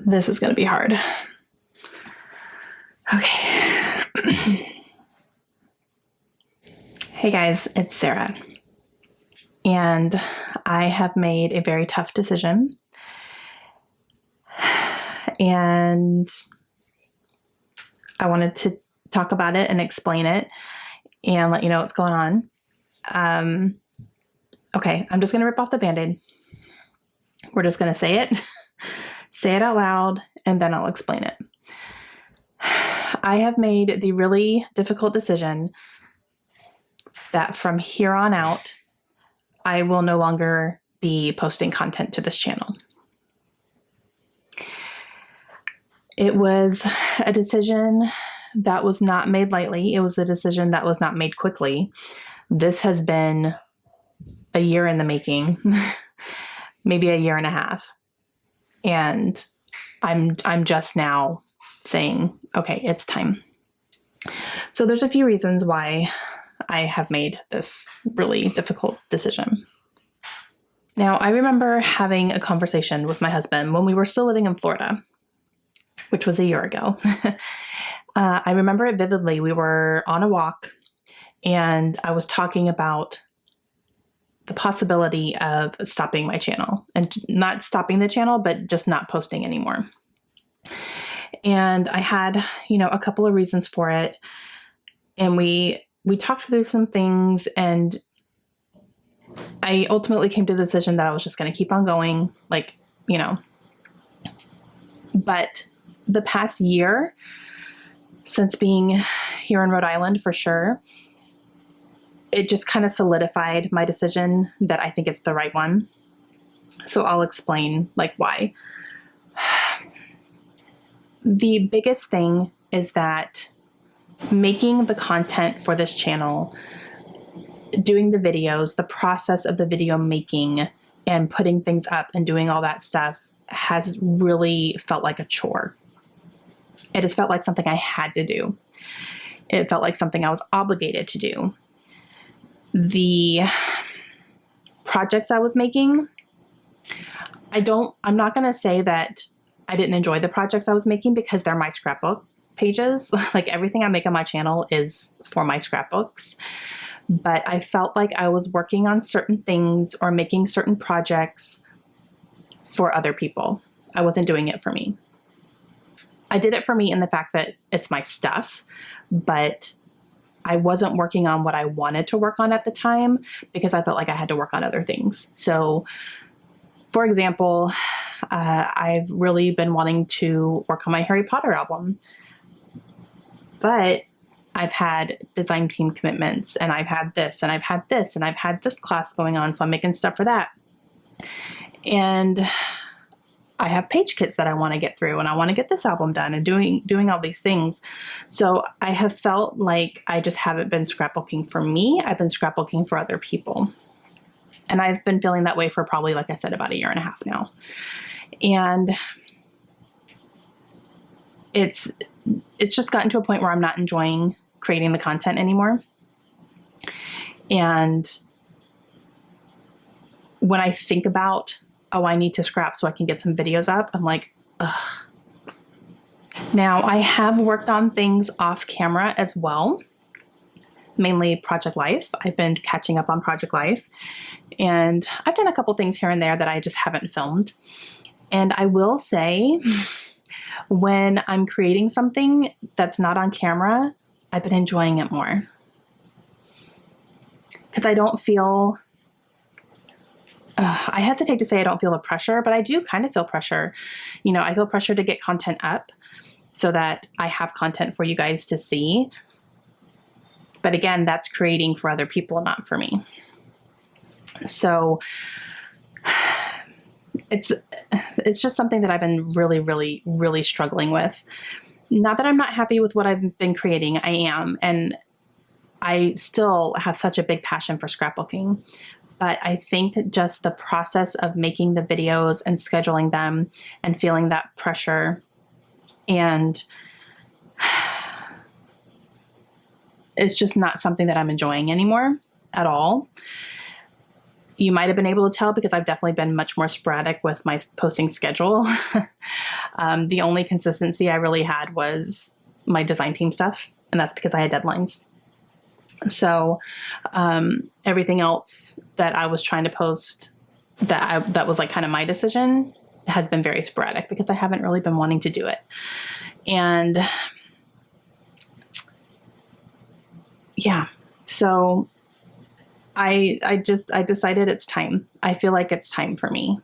This is going to be hard. Okay. Hey guys, it's Sarah. And I have made a very tough decision. And I wanted to talk about it and explain it and let you know what's going on. Okay, I'm just going to rip off the Band-Aid. We're just going to say it out loud, and then I'll explain it. I have made the really difficult decision that from here on out, I will no longer be posting content to this channel. It was a decision that was not made lightly. It was a decision that was not made quickly. This has been a year in the making, maybe a year and a half. And I'm just now saying, okay, it's time. So there's a few reasons why I have made this really difficult decision. Now, I remember having a conversation with my husband when we were still living in Florida, which was a year ago. I remember it vividly. We were on a walk and I was talking about the possibility of stopping my channel, and not stopping the channel, but just not posting anymore. And I had, a couple of reasons for it. And we talked through some things, and I ultimately came to the decision that I was just going to keep on going, but the past year, since being here in Rhode Island for sure, it just kind of solidified my decision that I think it's the right one. So I'll explain why. The biggest thing is that making the content for this channel, doing the videos, the process of the video making and putting things up and doing all that stuff has really felt like a chore. It has felt like something I had to do. It felt like something I was obligated to do. The projects I was making, I'm not going to say that I didn't enjoy the projects I was making, because they're my scrapbook pages. Everything I make on my channel is for my scrapbooks. But I felt like I was working on certain things or making certain projects for other people. I wasn't doing it for me. I did it for me in the fact that it's my stuff, but I wasn't working on what I wanted to work on at the time because I felt like I had to work on other things. So, for example, I've really been wanting to work on my Harry Potter album, but I've had design team commitments, and I've had this, and I've had this, and I've had this class going on, so I'm making stuff for that. And I have page kits that I want to get through, and I want to get this album done, and doing all these things. So I have felt like I just haven't been scrapbooking for me. I've been scrapbooking for other people. And I've been feeling that way for probably, like I said, about a year and a half now. And it's just gotten to a point where I'm not enjoying creating the content anymore. And when I think about, I need to scrap so I can get some videos up, I'm like, ugh. Now, I have worked on things off camera as well, mainly Project Life. I've been catching up on Project Life, and I've done a couple things here and there that I just haven't filmed. And I will say, when I'm creating something that's not on camera, I've been enjoying it more. Because I don't feel, I hesitate to say I don't feel the pressure, but I do kind of feel pressure. I feel pressure to get content up so that I have content for you guys to see. But again, that's creating for other people, not for me. So it's just something that I've been really, really, really struggling with. Not that I'm not happy with what I've been creating. I am. And I still have such a big passion for scrapbooking. But I think just the process of making the videos and scheduling them and feeling that pressure, and it's just not something that I'm enjoying anymore at all. You might have been able to tell because I've definitely been much more sporadic with my posting schedule. The only consistency I really had was my design team stuff, and that's because I had deadlines. So everything else that I was trying to post that was like kind of my decision has been very sporadic because I haven't really been wanting to do it. And yeah, so I decided it's time. I feel like it's time for me.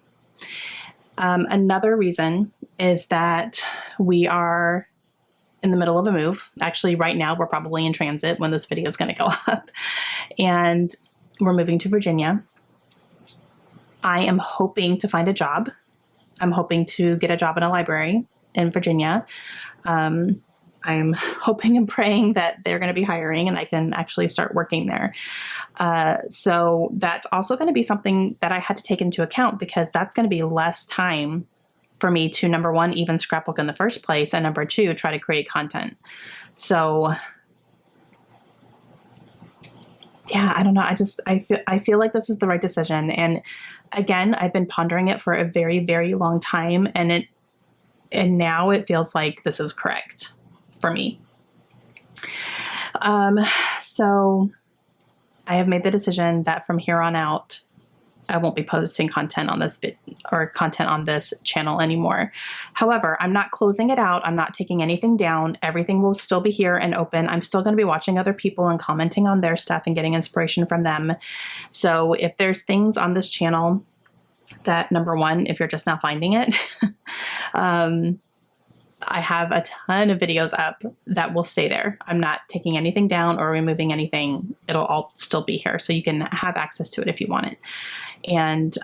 Another reason is that we are in the middle of a move. Actually, right now we're probably in transit when this video is going to go up, and we're moving to Virginia. I am hoping to find a job. I'm hoping to get a job in a library in Virginia. I'm hoping and praying that they're going to be hiring and I can actually start working there. So that's also going to be something that I had to take into account because that's going to be less time for me to, number one, even scrapbook in the first place, and number two, try to create content. So yeah, I don't know. I feel like this is the right decision. And again, I've been pondering it for a very, very long time, and now it feels like this is correct for me. So I have made the decision that from here on out, I won't be posting content on this content on this channel anymore. However, I'm not closing it out. I'm not taking anything down. Everything will still be here and open. I'm still going to be watching other people and commenting on their stuff and getting inspiration from them. So if there's things on this channel that, number one, if you're just not finding it, I have a ton of videos up that will stay there. I'm not taking anything down or removing anything. It'll all still be here. So you can have access to it if you want it. And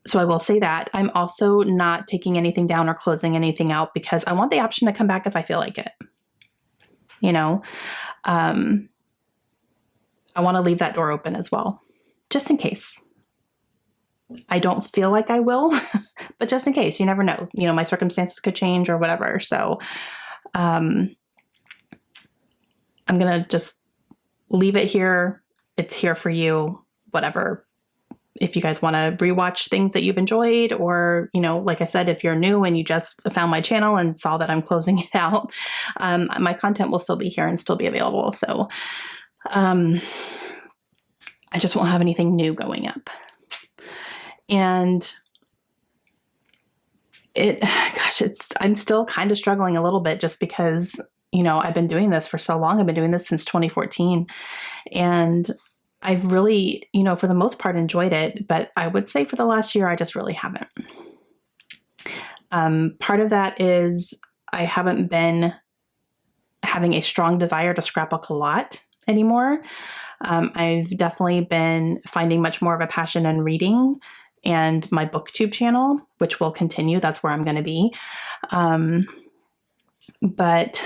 so I will say that. I'm also not taking anything down or closing anything out because I want the option to come back if I feel like it. You know, I want to leave that door open as well, just in case. I don't feel like I will, but just in case, you never know. You know, my circumstances could change or whatever. So I'm going to just leave it here. It's here for you, whatever. If you guys want to rewatch things that you've enjoyed, or, you know, like I said, if you're new and you just found my channel and saw that I'm closing it out, my content will still be here and still be available. So I just won't have anything new going up. And I'm still kind of struggling a little bit just because, you know, I've been doing this for so long. I've been doing this since 2014, and I've really, you know, for the most part enjoyed it, but I would say for the last year, I just really haven't. Part of that is I haven't been having a strong desire to scrapbook a lot anymore. I've definitely been finding much more of a passion in reading and my booktube channel, which will continue. That's where I'm going to be. But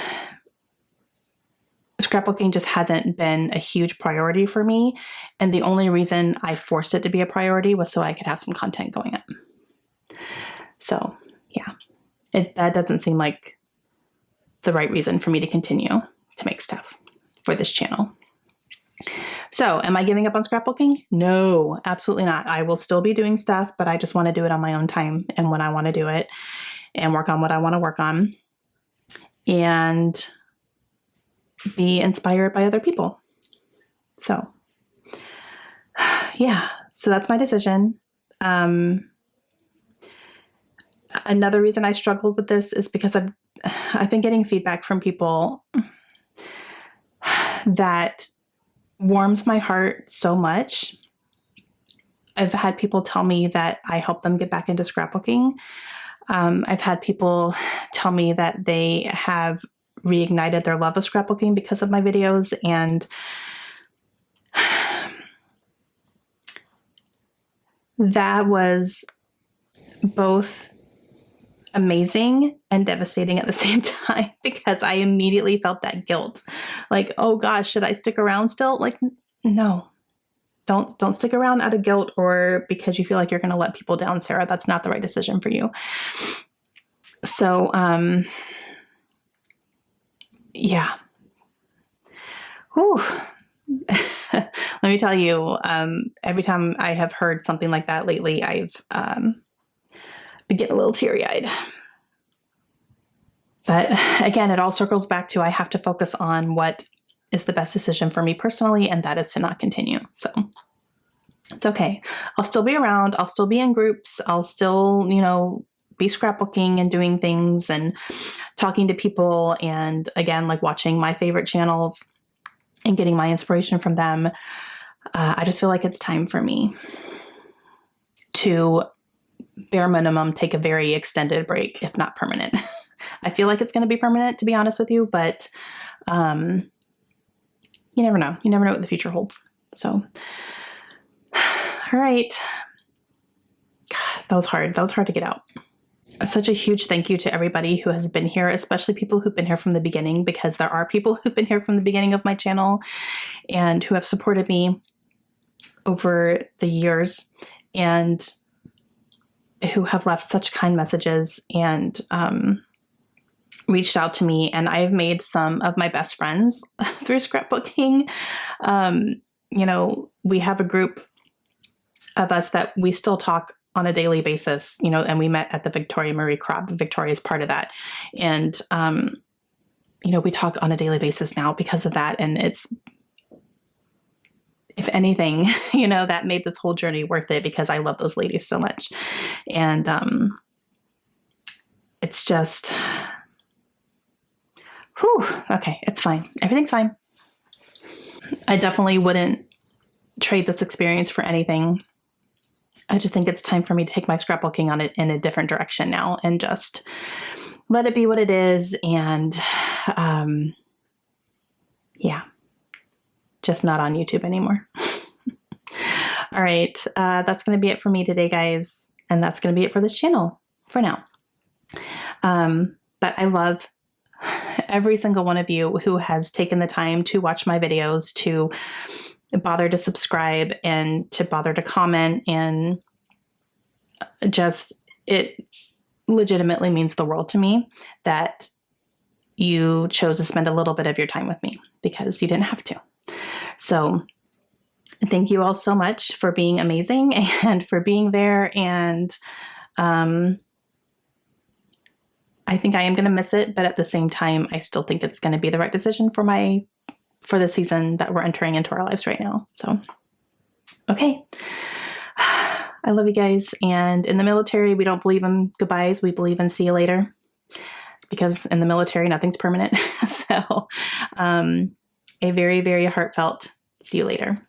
scrapbooking just hasn't been a huge priority for me. And the only reason I forced it to be a priority was so I could have some content going up. So yeah, that doesn't seem like the right reason for me to continue to make stuff for this channel. So am I giving up on scrapbooking? No, absolutely not. I will still be doing stuff, but I just want to do it on my own time and when I want to do it and work on what I want to work on and be inspired by other people. So yeah, so that's my decision. Another reason I struggled with this is because I've been getting feedback from people that warms my heart so much. I've had people tell me that I help them get back into scrapbooking. I've had people tell me that they have reignited their love of scrapbooking because of my videos, and that was both amazing and devastating at the same time because I immediately felt that guilt. Like, oh gosh, should I stick around still? Like, no, don't stick around out of guilt or because you feel like you're going to let people down, Sarah. That's not the right decision for you. So, yeah. Whew. let me tell you, every time I have heard something like that lately, I've been getting a little teary-eyed. But again, it all circles back to I have to focus on what is the best decision for me personally, and that is to not continue. So it's okay. I'll still be around. I'll still be in groups. I'll still, be scrapbooking and doing things and talking to people. And again, like watching my favorite channels and getting my inspiration from them. I just feel like it's time for me to bare minimum take a very extended break, if not permanent. I feel like it's going to be permanent, to be honest with you, but you never know. You never know what the future holds. So, all right. God, that was hard. That was hard to get out. Such a huge thank you to everybody who has been here, especially people who've been here from the beginning, because there are people who've been here from the beginning of my channel and who have supported me over the years and who have left such kind messages and reached out to me. And I've made some of my best friends through scrapbooking. We have a group of us that we still talk on a daily basis, and we met at the Victoria Marie Crop. Victoria is part of that. And, we talk on a daily basis now because of that. And it's, if anything, that made this whole journey worth it because I love those ladies so much. And it's just, okay, it's fine. Everything's fine. I definitely wouldn't trade this experience for anything. I just think it's time for me to take my scrapbooking on it in a different direction now and just let it be what it is. And just not on YouTube anymore. All right. That's going to be it for me today, guys. And that's going to be it for this channel for now. But I love every single one of you who has taken the time to watch my videos, to bother to subscribe and to bother to comment, and just, it legitimately means the world to me that you chose to spend a little bit of your time with me because you didn't have to. So thank you all so much for being amazing and for being there. And I think I am going to miss it, but at the same time, I still think it's going to be the right decision for the season that we're entering into our lives right now. So, okay. I love you guys. And in the military, we don't believe in goodbyes. We believe in see you later, because in the military, nothing's permanent. So, a very, very heartfelt see you later.